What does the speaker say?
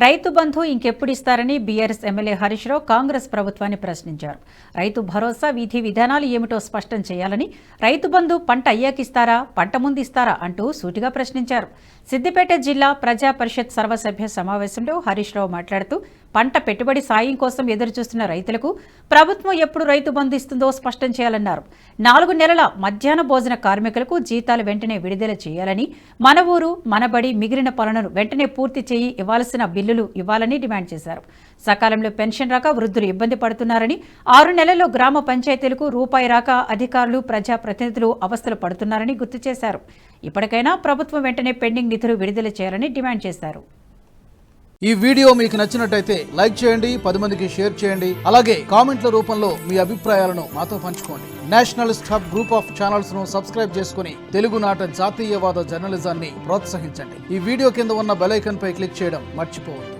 రైతు బంధు ఇంకెప్పుడు ఇస్తారని BRS MLA Harish Rao Congress ప్రభుత్వాన్ని ప్రశ్నించారు. రైతు భరోసా విధి విధానాలు ఏమిటో స్పష్టం చేయాలని, రైతు బంధు పంట అయ్యాకిస్తారా, పంట ముందు ఇస్తారా అంటూ సూటిగా ప్రశ్నించారు. సిద్దిపేట జిల్లా ప్రజా పరిషత్ సర్వసభ్య సమావేశంలో హరీష్ రావు మాట్లాడుతూ పంట పెట్టుబడి సాయం కోసం ఎదురుచూస్తున్న రైతులకు ప్రభుత్వం ఎప్పుడు రైతు బంధు ఇస్తుందో స్పష్టం చేయాలన్నారు. 4 నెలల మధ్యాహ్న భోజన కార్మికులకు జీతాలు వెంటనే విడుదల చేయాలని, మన ఊరు మనబడి మిగిలిన పనులను వెంటనే పూర్తి చేయి ఇవ్వాల్సిన బిల్లులు ఇవ్వాలని డిమాండ్ చేశారు. సకాలంలో పెన్షన్ రాక వృద్ధులు ఇబ్బంది పడుతున్నారని, 6 నెలల్లో గ్రామ పంచాయతీలకు రూపాయి రాక అధికారులు ప్రజాప్రతినిధులు అవస్థలు పడుతున్నారని గుర్తు చేశారు. ఇప్పటికైనా ప్రభుత్వం వెంటనే పెండింగ్ నిధులు విడుదల చేయాలని డిమాండ్ చేశారు. ఈ వీడియో మీకు నచ్చినట్టయితే లైక్ చేయండి, 10 మందికి షేర్ చేయండి. అలాగే కామెంట్ల రూపంలో మీ అభిప్రాయాలను మాతో పంచుకోండి. Nationalist hub group of channels ను సబ్స్క్రైబ్ చేసుకుని తెలుగునాట జాతీయవాద జర్నలిజాన్ని ప్రోత్సహించండి. ఈ వీడియో కింద ఉన్న బెల్ ఐకాన్ పై క్లిక్ చేయడం మర్చిపోవద్దు.